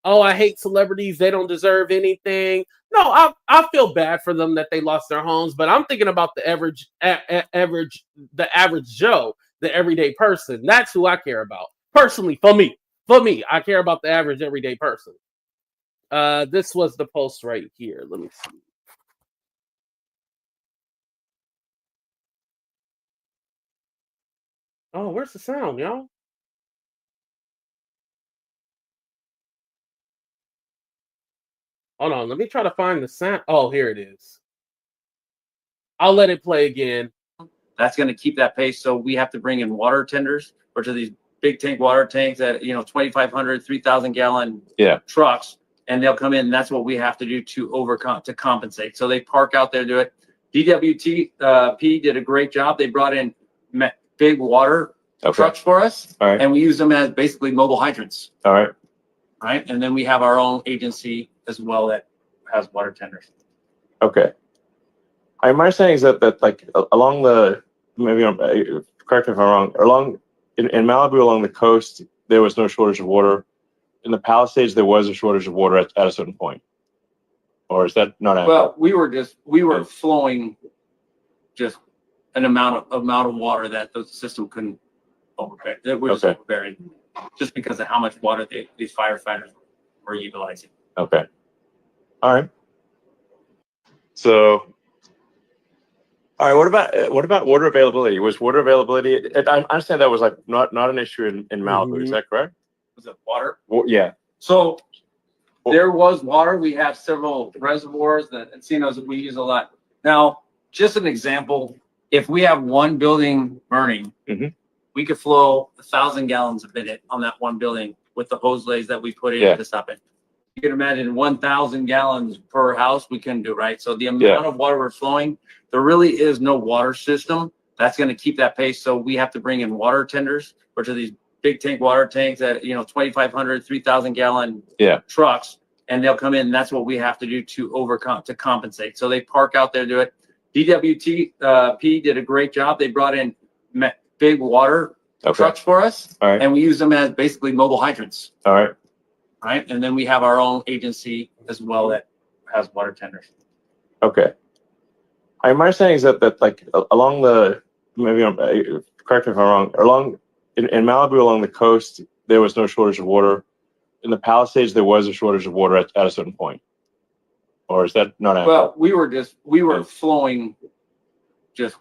oh, I hate celebrities, they don't deserve anything. No, I feel bad for them that they lost their homes, but I'm thinking about the average Joe, the everyday person. That's who I care about personally. For me, I care about the average everyday person. This was the post right here. Let me see. Oh, where's the sound, y'all? Hold on, let me try to find the sound. Oh, here it is. I'll let it play again. That's going to keep that pace. So we have to bring in water tenders, which are these big tank water tanks that, 2,500, 3,000 gallon trucks, and they'll come in. And that's what we have to do to compensate. So they park out there, do it. DWP did a great job. They brought in big water trucks for us, and we use them as basically mobile hydrants. All right. Right. And then we have our own agency as well that has water tenders. Okay. My understanding is that like along the, maybe correct me if I'm wrong, in Malibu along the coast there was no shortage of water. In the Palisades there was a shortage of water at a certain point, or is that not accurate? Well, we were flowing just an amount of water that the system couldn't overbear. That we're just overbearing, just because of how much water these firefighters were utilizing. Okay. All right. So. All right. What about water availability? Was water availability? I understand that was like not an issue in Malibu. Mhm. Is that correct? Was it water? Yeah. So there was water. We have several reservoirs that encinos that we use a lot. Now, just an example, if we have one building burning, we could flow 1,000 gallons a minute on that one building with the hose lays that we put in to stop it. You can imagine 1,000 gallons per house we couldn't do, right? So the amount of water we're flowing, there really is no water system that's going to keep that pace. So we have to bring in water tenders, which are these big tank water tanks that, 2,500, 3,000 gallon trucks, and they'll come in. And that's what we have to do to compensate. So they park out there, do it. DWP did a great job. They brought in big water trucks for us, and we use them as basically mobile hydrants. All right. Right. And then we have our own agency as well that has water tenders. Okay. My understanding is that like along the, maybe correct me if I'm wrong, in Malibu along the coast there was no shortage of water. In the Palisades there was a shortage of water at a certain point, or is that not accurate? Well, we were flowing just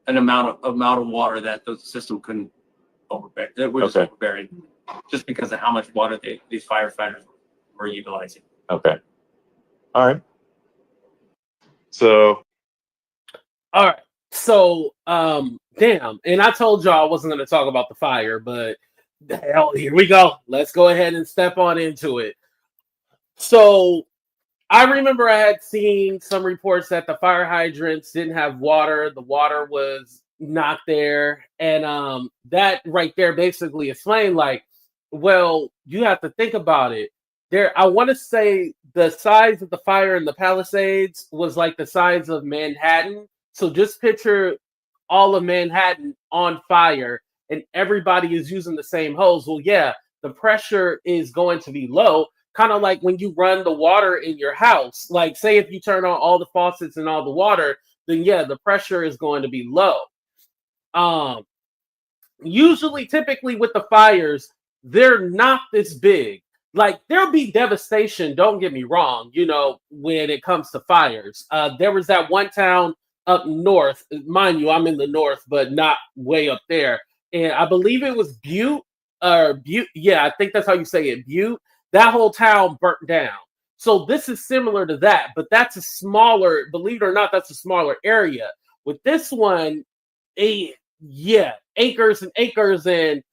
an amount of water that the system couldn't overbear. That we're just overbearing, just because of how much water these firefighters were utilizing. Okay. All right. So. All right. So, damn. And I told y'all I wasn't going to talk about the fire, but hell, here we go. Let's go ahead and step on into it. So, I remember I had seen some reports that the fire hydrants didn't have water. The water was not there. And that right there basically explained, like, well, you have to think about it. I want to say the size of the fire in the Palisades was like the size of Manhattan. So just picture all of Manhattan on fire and everybody is using the same hose. Well, yeah, the pressure is going to be low, kind of like when you run the water in your house. Like, say if you turn on all the faucets and all the water, then yeah, the pressure is going to be low. Typically with the fires, they're not this big. Like, there'll be devastation, don't get me wrong, when it comes to fires. There was that one town up north, mind you, I'm in the north, but not way up there. And I believe it was Butte. Yeah, I think that's how you say it, Butte. That whole town burnt down. So this is similar to that, but that's a smaller, believe it or not, that's a smaller area. With this one, acres and acres, and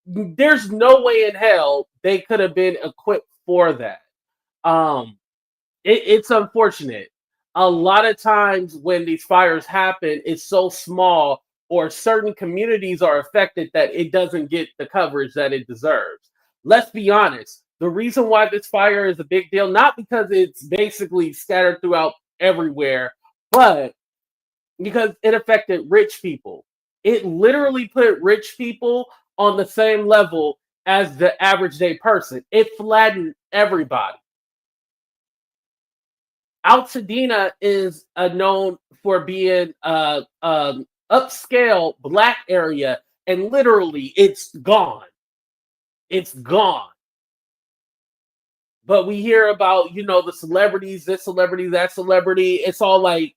there's no way in hell they could have been equipped for that. It's unfortunate. A lot of times when these fires happen, it's so small or certain communities are affected that it doesn't get the coverage that it deserves. Let's be honest. The reason why this fire is a big deal, not because it's basically scattered throughout everywhere, but because it affected rich people. It literally put rich people on the same level as the average day person. It flattened everybody. Altadena is known for being upscale black area, and literally it's gone. It's gone. But we hear about, the celebrities, this celebrity, that celebrity. It's all like,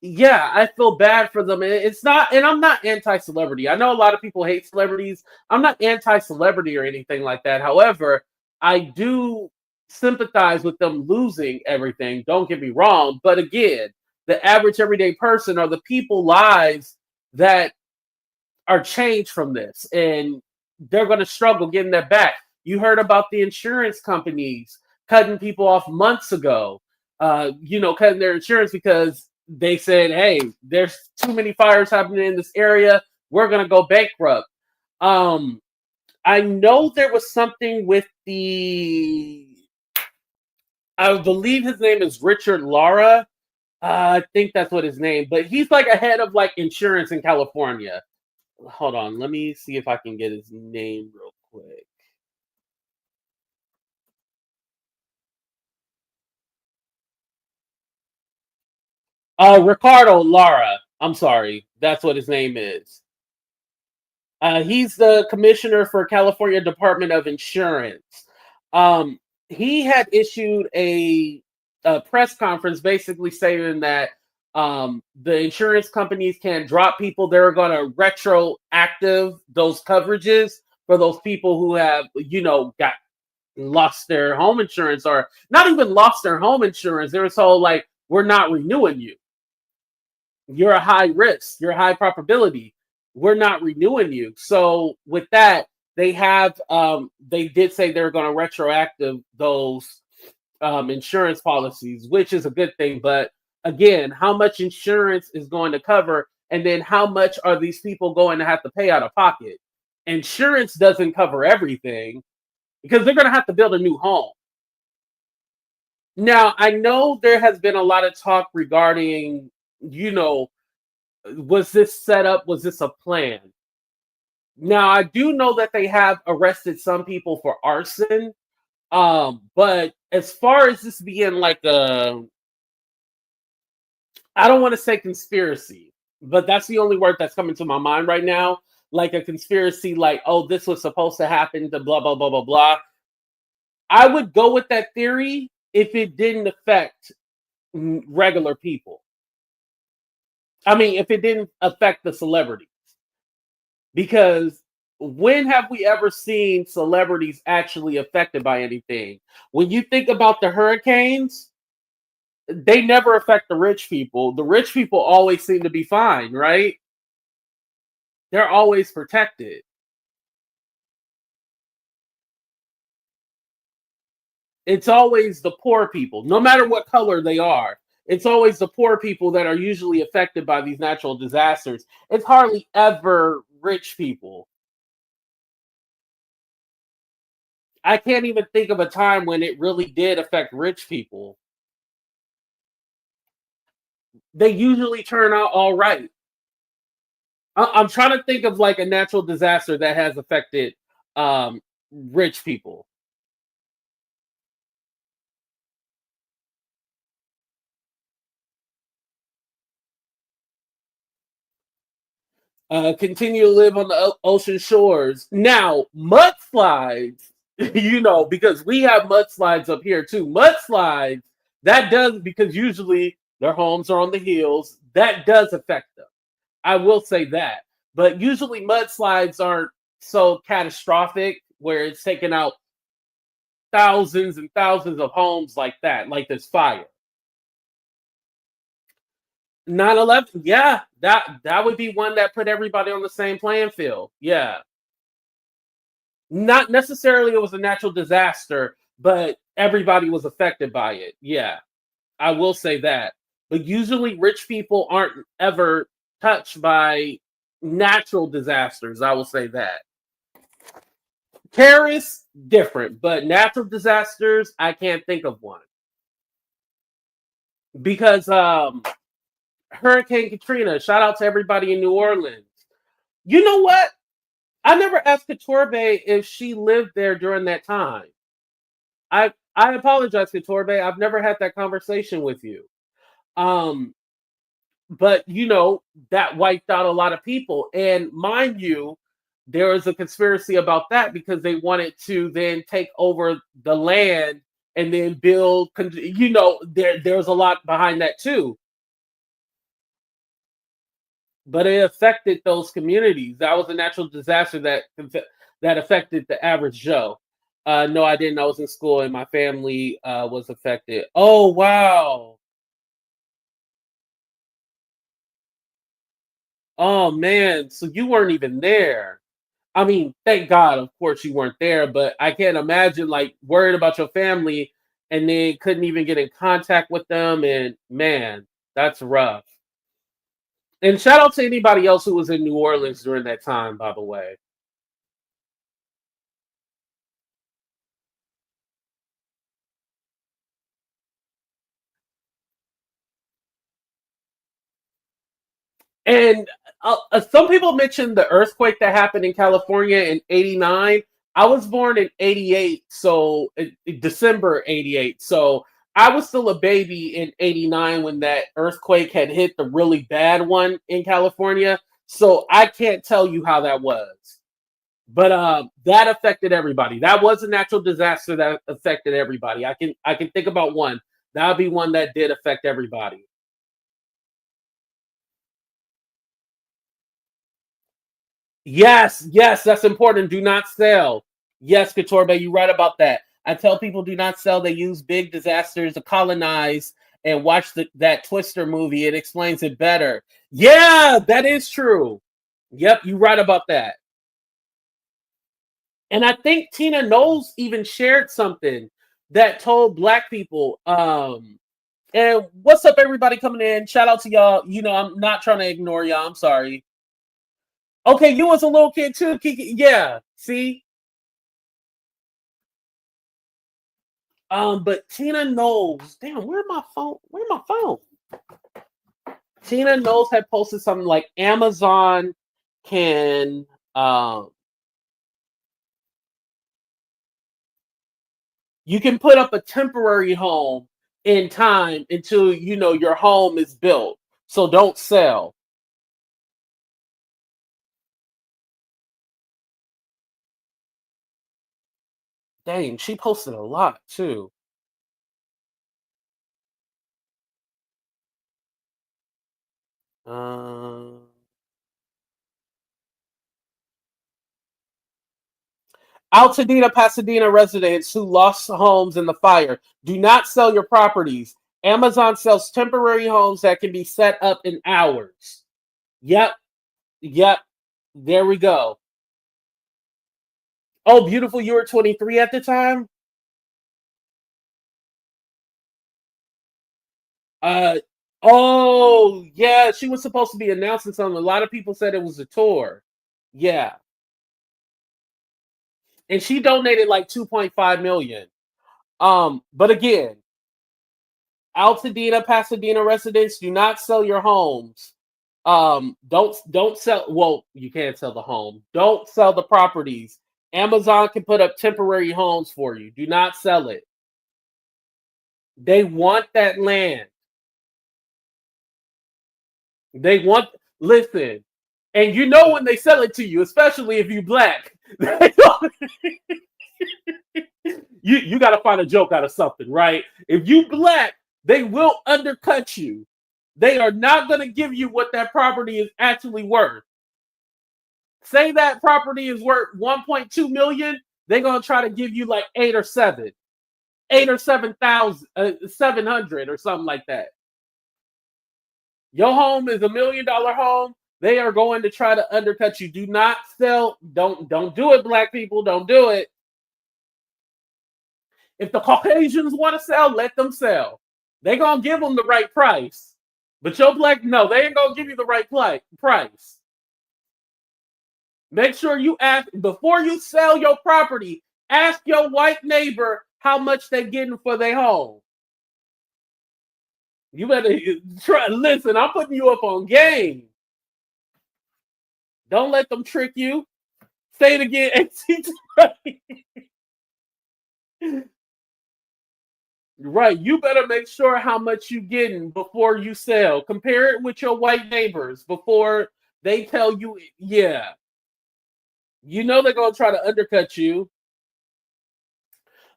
yeah, I feel bad for them. It's not, and I'm not anti-celebrity. I know a lot of people hate celebrities. I'm not anti-celebrity or anything like that. However, I do sympathize with them losing everything. Don't get me wrong. But again, the average everyday person are the people lives that are changed from this. And they're going to struggle getting that back. You heard about the insurance companies cutting people off months ago, cutting their insurance because they said, hey, there's too many fires happening in this area. We're going to go bankrupt. I know there was something with I believe his name is Richard Lara. I think that's what his name, but he's like a head of like insurance in California. Hold on. Let me see if I can get his name real quick. Ricardo Lara. I'm sorry. That's what his name is. He's the commissioner for California Department of Insurance. He had issued a press conference basically saying that the insurance companies can drop people. They're going to retroactive those coverages for those people who have, got lost their home insurance, or not even lost their home insurance. They were told, like, we're not renewing you. You're a high risk. You're a high probability. We're not renewing you. So with that, they did say they're going to retroactive those insurance policies, which is a good thing. But again, how much insurance is going to cover, and then how much are these people going to have to pay out of pocket? Insurance doesn't cover everything because they're going to have to build a new home. Now, I know there has been a lot of talk regarding, was this set up? Was this a plan? Now, I do know that they have arrested some people for arson. But as far as this being like I don't want to say conspiracy, but that's the only word that's coming to my mind right now. Like a conspiracy, like, oh, this was supposed to happen to blah, blah, blah, blah, blah. I would go with that theory if it didn't affect regular people. I mean, if it didn't affect the celebrities. Because when have we ever seen celebrities actually affected by anything? When you think about the hurricanes, they never affect the rich people. The rich people always seem to be fine, right? They're always protected. It's always the poor people, no matter what color they are. It's always the poor people that are usually affected by these natural disasters. It's hardly ever rich people. I can't even think of a time when it really did affect rich people. They usually turn out all right. I'm trying to think of like a natural disaster that has affected rich people. Continue to live on the ocean shores. Now, mudslides, because we have mudslides up here too. Mudslides, that does, because usually their homes are on the hills. That does affect them. I will say that. But usually mudslides aren't so catastrophic where it's taking out thousands and thousands of homes like that, like this fire. 9/11, yeah, that would be one that put everybody on the same playing field. Yeah. Not necessarily it was a natural disaster, but everybody was affected by it. Yeah. I will say that. But usually rich people aren't ever touched by natural disasters. I will say that. Terrorists, different, but natural disasters, I can't think of one. Because Hurricane Katrina, shout out to everybody in New Orleans. You know what? I never asked Katorbe if she lived there during that time. I I apologize, Katorbe. I've never had that conversation with you. Um, but that wiped out a lot of people. And mind you, there was a conspiracy about that because they wanted to then take over the land and then build. There's a lot behind that too. But it affected those communities. That was a natural disaster that affected the average Joe. No, I didn't. I was in school and my family was affected. Oh wow. Oh man, so you weren't even there. I mean, thank God, of course you weren't there, but I can't imagine like worried about your family and then couldn't even get in contact with them. And man, that's rough. And shout out to anybody else who was in New Orleans during that time, by the way. And some people mentioned the earthquake that happened in California in '89. I was born in '88, so December '88. So I was still a baby in '89 when that earthquake had hit, the really bad one in California. So I can't tell you how that was. But that affected everybody. That was a natural disaster that affected everybody. I can think about one. That would be one that did affect everybody. Yes, yes, that's important. Do not sell. Yes, Katorbe, you're right about that. I tell people do not sell. They use big disasters to colonize and watch that Twister movie. It explains it better. Yeah, that is true. Yep, you're right about that. And I think Tina Knowles even shared something that told black people, and what's up, everybody coming in? Shout out to y'all. I'm not trying to ignore y'all. I'm sorry. Okay, you was a little kid too, Kiki. Yeah, see? But Tina Knowles, damn, where my phone? Where my phone? Tina Knowles had posted something like Amazon can you can put up a temporary home in time until your home is built. So don't sell. Dang, she posted a lot too. Um Altadena, Pasadena residents who lost homes in the fire. Do not sell your properties. Amazon sells temporary homes that can be set up in hours. Yep, yep. There we go. Oh, beautiful. You were 23 at the time? Uh oh, yeah, she was supposed to be announcing something. A lot of people said it was a tour. Yeah. And she donated like 2.5 million. But again, Altadena, Pasadena residents, do not sell your homes. Don't sell. Well, you can't sell the home. Don't sell the properties. Amazon can put up temporary homes for you. Do not sell it. They want that land. They want. Listen, and when they sell it to you, especially if you black, you got to find a joke out of something, right? If you black, they will undercut you. They are not going to give you what that property is actually worth. Say that property is worth 1.2 million, they're going to try to give you like 8 or 7. 8 or 7,000 700 or something like that. Your home is $1 million home. They are going to try to undercut you. Do not sell. Don't do it, black people. Don't do it. If the Caucasians want to sell, let them sell. They gonna give them the right price. But your black, no, they ain't gonna give you the right price. Make sure you ask before you sell your property. Ask your white neighbor how much they're getting for their home. You better try. Listen, I'm putting you up on game. Don't let them trick you. Say it again. Right. You better make sure how much you getting before you sell. Compare it with your white neighbors before they tell you, yeah. You know they're gonna try to undercut you.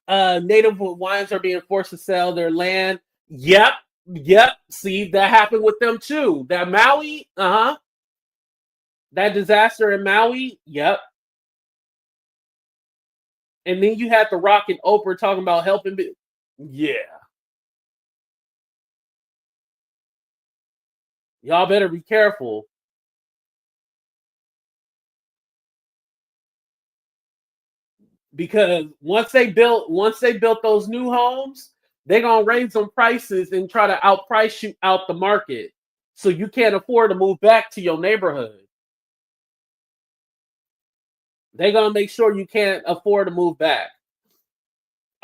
Native Hawaiians are being forced to sell their land. Yep, yep. See, that happened with them too. That Maui, that disaster in Maui, yep. And then you had The Rock and Oprah talking about helping. Yeah, y'all better be careful because once they built those new homes, they're gonna raise some prices and try to outprice you out the market, so you can't afford to move back to your neighborhood. They're gonna make sure you can't afford to move back.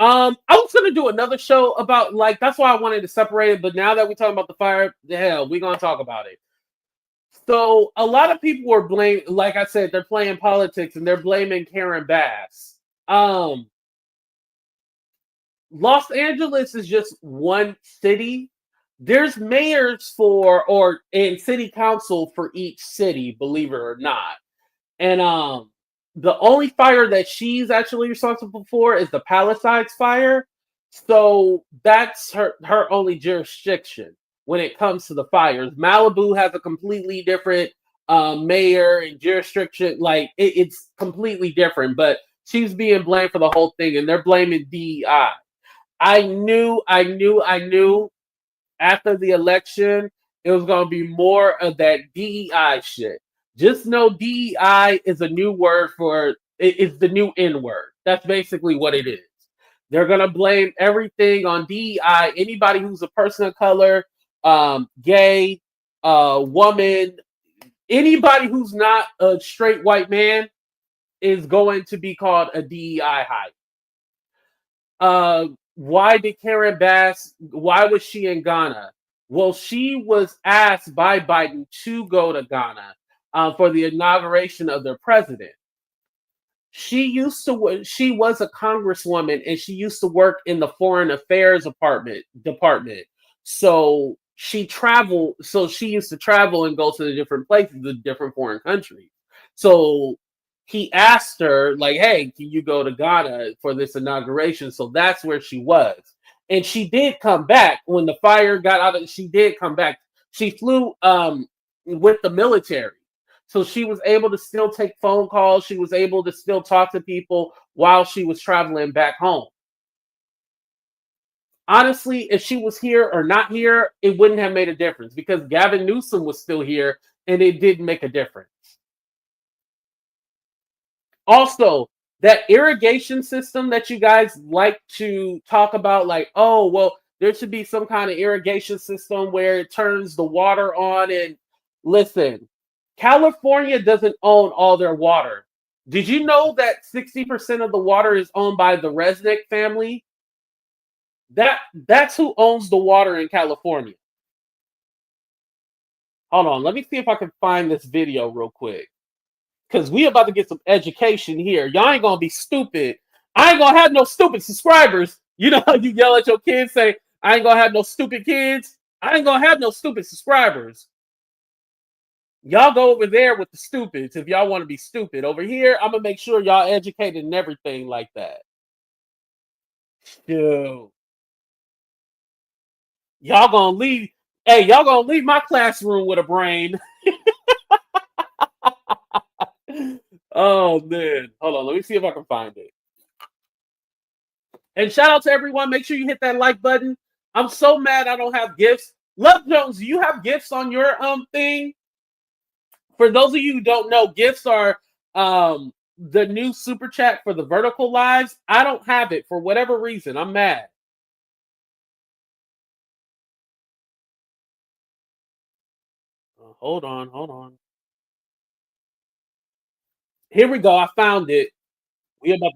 I was gonna do another show about like that's why I wanted to separate it, but now that we're talking about the fire, the hell, we're gonna talk about it. So a lot of people were blaming, like I said, they're playing politics and they're blaming Karen Bass. Um, Los Angeles is just one city. There's mayors for or and city council for each city, believe it or not. And the only fire that she's actually responsible for is the Palisades fire. So that's her only jurisdiction when it comes to the fires. Malibu has a completely different mayor and jurisdiction. Like it's completely different, but she's being blamed for the whole thing, and they're blaming DEI. I knew after the election it was going to be more of that DEI shit. Just know DEI is a new word for it's the new N word. That's basically what it is. They're going to blame everything on DEI. Anybody who's a person of color, gay, woman, anybody who's not a straight white man is going to be called a DEI hype. Why did Karen Bass? Why was she in Ghana? Well, she was asked by Biden to go to Ghana for the inauguration of their president. She was a congresswoman and she used to work in the foreign affairs department. So she traveled. So she used to travel and go to the different places, the different foreign countries. So he asked her, like, "Hey, can you go to Ghana for this inauguration?" So that's where she was, and she did come back when the fire got out. She did come back. She flew with the military. So she was able to still take phone calls. She was able to still talk to people while she was traveling back home. Honestly, if she was here or not here, it wouldn't have made a difference because Gavin Newsom was still here and it didn't make a difference. Also, that irrigation system that you guys like to talk about, like, oh, well, there should be some kind of irrigation system where it turns the water on. And listen, California doesn't own all their water. Did you know that 60% of the water is owned by the Resnick family? That's who owns the water in California. Hold on, let me see if I can find this video real quick. Because we about to get some education here. Y'all ain't gonna be stupid. I ain't gonna have no stupid subscribers. You know how you yell at your kids, say, I ain't gonna have no stupid kids. I ain't gonna have no stupid subscribers. Y'all go over there with the stupids if y'all want to be stupid. Over here, I'm gonna make sure y'all educated and everything like that. Shoot. Y'all gonna leave. Hey, y'all gonna leave my classroom with a brain. Oh man. Hold on, let me see if I can find it. And shout out to everyone. Make sure you hit that like button. I'm so mad I don't have gifts. Love Jones, do you have gifts on your thing? For those of you who don't know, gifts are the new super chat for the vertical lives. I don't have it for whatever reason. I'm mad. Hold on. Here we go. I found it. We about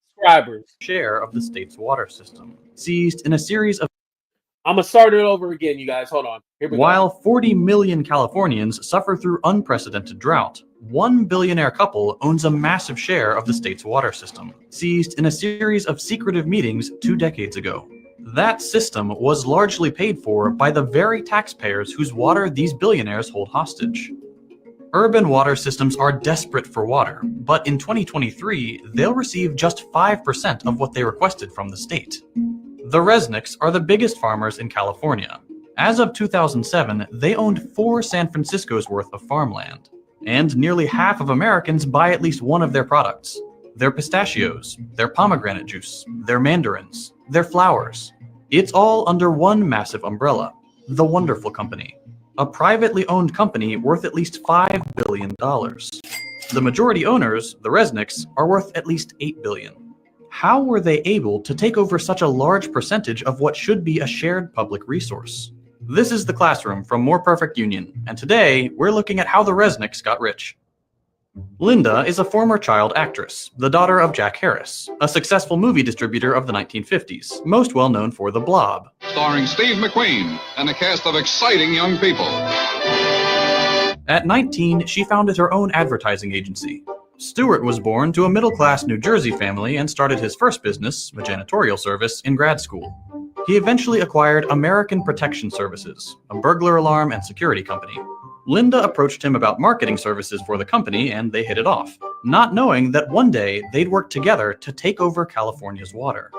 subscribers. Share of the state's water system, seized in a series of I'm gonna start it over again, you guys. Hold on. Here we go. While 40 million Californians suffer through unprecedented drought, one billionaire couple owns a massive share of the state's water system, seized in a series of secretive meetings 2 decades ago. That system was largely paid for by the very taxpayers whose water these billionaires hold hostage. Urban water systems are desperate for water, but in 2023, they'll receive just 5% of what they requested from the state. The Resnicks are the biggest farmers in California. As of 2007, they owned 4 San Francisco's worth of farmland. And nearly half of Americans buy at least one of their products. Their pistachios, their pomegranate juice, their mandarins, their flowers. It's all under one massive umbrella, the Wonderful Company, a privately owned company worth at least $5 billion. The majority owners, the Resnicks, are worth at least $8 billion. How were they able to take over such a large percentage of what should be a shared public resource? This is The Classroom from More Perfect Union, and today we're looking at how the Resnicks got rich. Linda is a former child actress, the daughter of Jack Harris, a successful movie distributor of the 1950s, most well known for The Blob. Starring Steve McQueen and a cast of exciting young people. At 19, she founded her own advertising agency. Stewart was born to a middle-class New Jersey family and started his first business, a janitorial service, in grad school. He eventually acquired American Protection Services, a burglar alarm and security company. Linda approached him about marketing services for the company, and they hit it off, not knowing that one day they'd work together to take over California's water.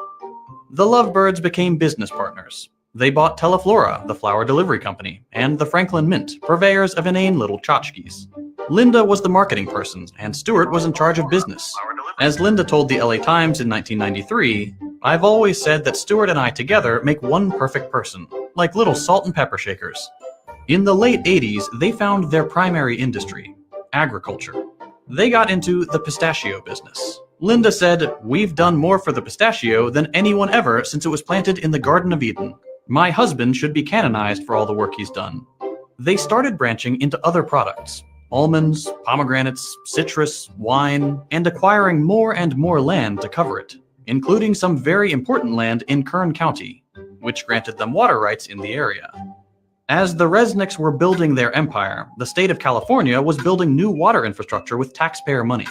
The Lovebirds became business partners. They bought Teleflora, the flower delivery company, and the Franklin Mint, purveyors of inane little tchotchkes. Linda was the marketing person, and Stewart was in charge of business. As Linda told the LA Times in 1993, "I've always said that Stewart and I together make one perfect person, like little salt and pepper shakers." In the late 80s, they found their primary industry, agriculture. They got into the pistachio business. Linda said, "We've done more for the pistachio than anyone ever since it was planted in the Garden of Eden. My husband should be canonized for all the work he's done." They started branching into other products, almonds, pomegranates, citrus, wine, and acquiring more and more land to cover it, including some very important land in Kern County, which granted them water rights in the area. As the Resnicks were building their empire, the state of California was building new water infrastructure with taxpayer money.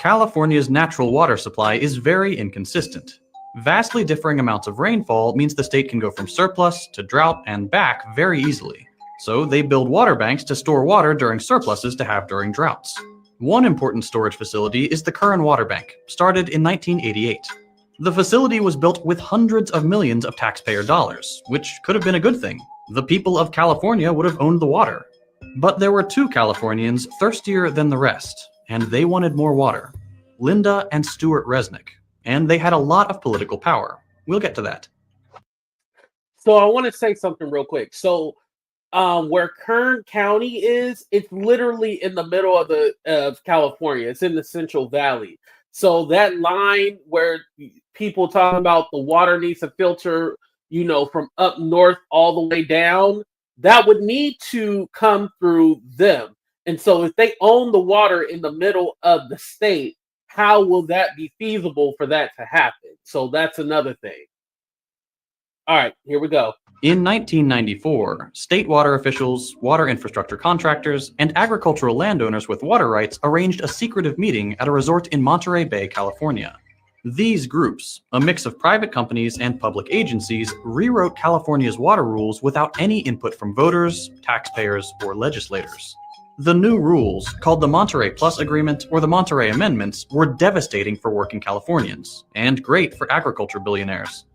California's natural water supply is very inconsistent. Vastly differing amounts of rainfall means the state can go from surplus to drought and back very easily. So they build water banks to store water during surpluses to have during droughts. One important storage facility is the Kern Water Bank, started in 1988. The facility was built with hundreds of millions of taxpayer dollars, which could have been a good thing. The people of California would have owned the water. But there were 2 Californians thirstier than the rest, and they wanted more water. Linda and Stewart Resnick, and they had a lot of political power. We'll get to that. So I want to say something real quick. So where Kern County is, it's literally in the middle of California. It's in the Central Valley. So that line where people talking about the water needs to filter, from up north all the way down, that would need to come through them. And so if they own the water in the middle of the state, how will that be feasible for that to happen? So that's another thing. All right, here we go. In 1994, state water officials, water infrastructure contractors, and agricultural landowners with water rights arranged a secretive meeting at a resort in Monterey Bay, California. These groups, a mix of private companies and public agencies, rewrote California's water rules without any input from voters, taxpayers, or legislators. The new rules, called the Monterey Plus Agreement or the Monterey Amendments, were devastating for working Californians, and great for agriculture billionaires.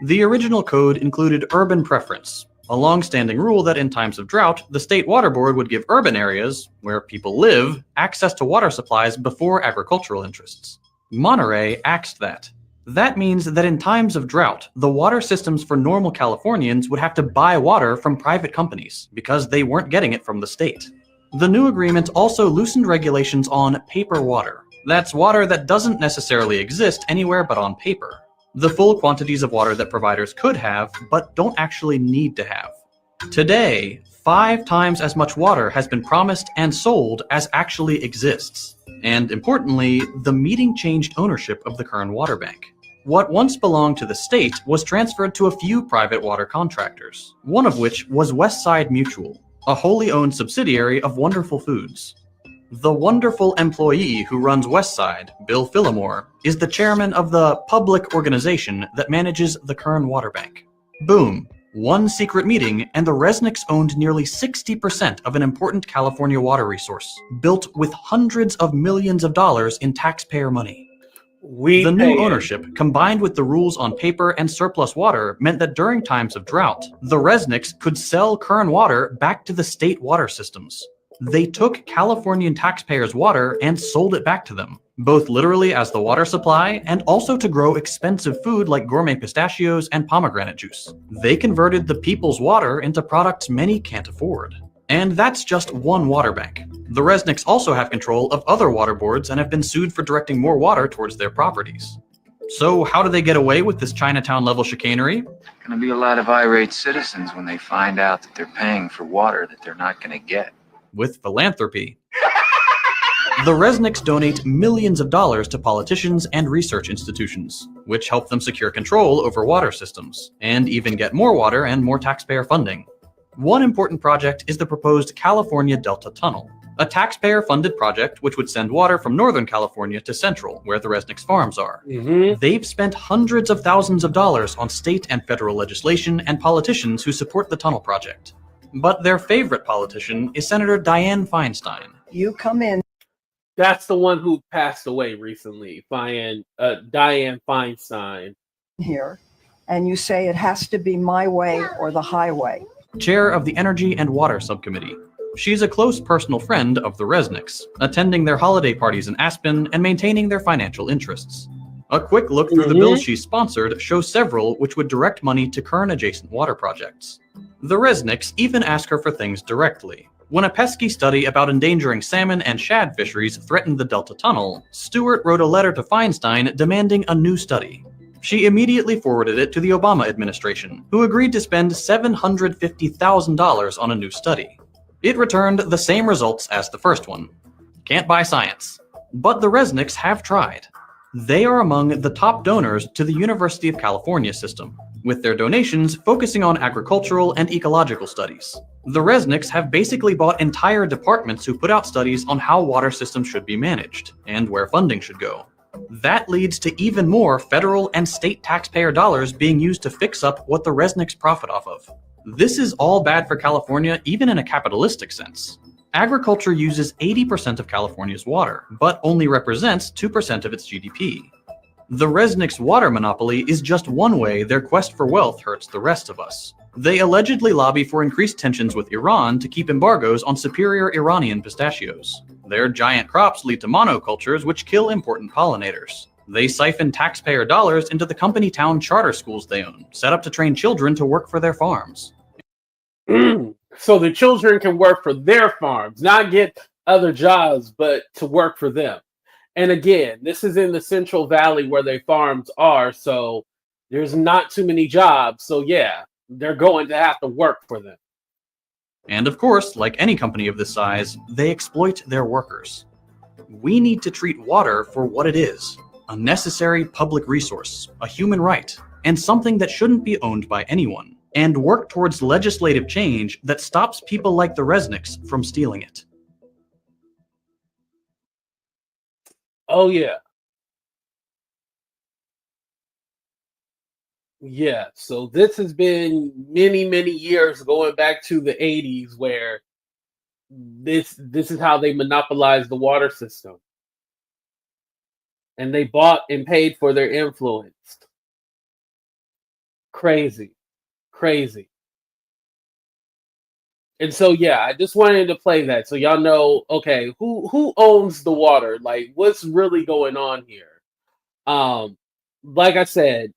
The original code included urban preference, a long-standing rule that in times of drought, the state water board would give urban areas, where people live, access to water supplies before agricultural interests. Monterey axed that. That means that in times of drought, the water systems for normal Californians would have to buy water from private companies because they weren't getting it from the state. The new agreement also loosened regulations on paper water. That's water that doesn't necessarily exist anywhere but on paper. The full quantities of water that providers could have, but don't actually need to have. Today, 5 times as much water has been promised and sold as actually exists. And importantly, the meeting changed ownership of the Kern Water Bank. What once belonged to the state was transferred to a few private water contractors, one of which was Westside Mutual, a wholly owned subsidiary of Wonderful Foods. The wonderful employee who runs Westside, Bill Phillimore, is the chairman of the public organization that manages the Kern Water Bank. Boom. One secret meeting, and the Resnicks owned nearly 60% of an important California water resource, built with hundreds of millions of dollars in taxpayer money. The new ownership, combined with the rules on paper and surplus water, meant that during times of drought, the Resnicks could sell Kern water back to the state water systems. They took Californian taxpayers' water and sold it back to them, both literally as the water supply and also to grow expensive food like gourmet pistachios and pomegranate juice. They converted the people's water into products many can't afford. And that's just one water bank. The Resnicks also have control of other water boards and have been sued for directing more water towards their properties. So how do they get away with this Chinatown-level chicanery? Gonna be a lot of irate citizens when they find out that they're paying for water that they're not gonna get. With philanthropy. The Resnicks donate millions of dollars to politicians and research institutions, which help them secure control over water systems, and even get more water and more taxpayer funding. One important project is the proposed California Delta Tunnel, a taxpayer-funded project which would send water from Northern California to Central, where the Resnicks farms are. They've spent hundreds of thousands of dollars on state and federal legislation and politicians who support the tunnel project. But their favorite politician is Senator Dianne Feinstein. You come in. That's the one who passed away recently, Dianne Feinstein. Here, and you say it has to be my way or the highway. Chair of the Energy and Water Subcommittee. She's a close personal friend of the Resnicks, attending their holiday parties in Aspen and maintaining their financial interests. A quick look through the bills she's sponsored shows several which would direct money to Kern-adjacent water projects. The Resnicks even ask her for things directly. When a pesky study about endangering salmon and shad fisheries threatened the Delta Tunnel, Stewart wrote a letter to Feinstein demanding a new study. She immediately forwarded it to the Obama administration, who agreed to spend $750,000 on a new study. It returned the same results as the first one. Can't buy science. But the Resnicks have tried. They are among the top donors to the University of California system, with their donations focusing on agricultural and ecological studies. The Resnicks have basically bought entire departments who put out studies on how water systems should be managed, and where funding should go. That leads to even more federal and state taxpayer dollars being used to fix up what the Resnicks profit off of. This is all bad for California, even in a capitalistic sense. Agriculture uses 80% of California's water, but only represents 2% of its GDP. The Resnicks' water monopoly is just one way their quest for wealth hurts the rest of us. They allegedly lobby for increased tensions with Iran to keep embargoes on superior Iranian pistachios. Their giant crops lead to monocultures which kill important pollinators. They siphon taxpayer dollars into the company town charter schools they own, set up to train children to work for their farms. So the children can work for their farms, not get other jobs, but to work for them. And again, this is in the Central Valley where their farms are, so there's not too many jobs. So yeah, they're going to have to work for them. And of course, like any company of this size, they exploit their workers. We need to treat water for what it is, a necessary public resource, a human right, and something that shouldn't be owned by anyone, and work towards legislative change that stops people like the Resnicks from stealing it. Oh, yeah. Yeah, so this has been many, many years going back to the 80s where this is how they monopolized the water system. And they bought and paid for their influence. Crazy. Crazy. And so yeah, I just wanted to play that so y'all know, okay, who owns the water? Like what's really going on here? Like I said,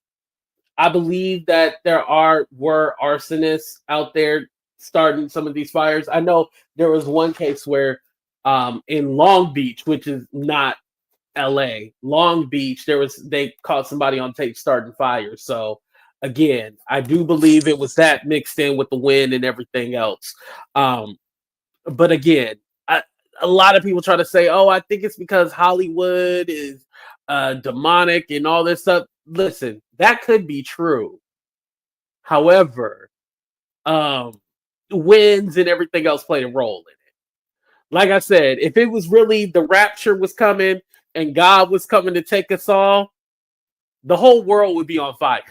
I believe that there were arsonists out there starting some of these fires. I know there was one case where in Long Beach, which is not LA, Long Beach, they caught somebody on tape starting fires. So again, I do believe it was that mixed in with the wind and everything else. But again, a lot of people try to say, oh, I think it's because Hollywood is demonic and all this stuff. Listen, that could be true. However, winds and everything else played a role in it. Like I said, if it was really the rapture was coming and God was coming to take us all, the whole world would be on fire.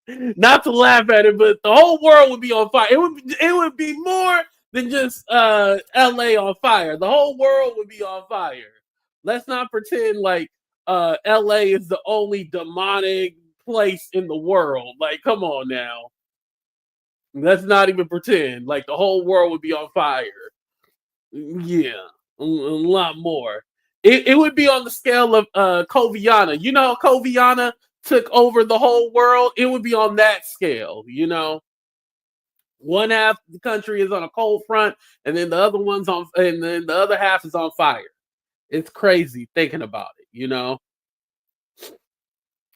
Not to laugh at it, but the whole world would be on fire. It would be more than just LA on fire. The whole world would be on fire. Let's not pretend like LA is the only demonic place in the world. Like, come on now. Let's not even pretend like the whole world would be on fire. Yeah, a lot more. It would be on the scale of Coviana. You know, Coviana took over the whole world. It would be on that scale. You know, one half of the country is on a cold front, and then the other half is on fire. It's crazy thinking about it. You know.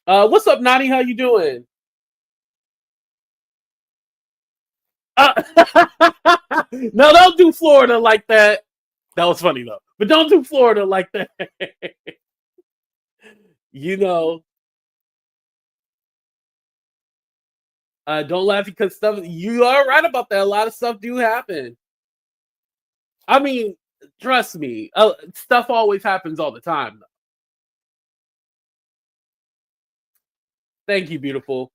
What's up, Nani? How you doing? No, don't do Florida like that. That was funny though. But don't do Florida like that. You know. Don't laugh because stuff. You are right about that. A lot of stuff do happen. I mean, trust me. Stuff always happens all the time. Though. Thank you, beautiful.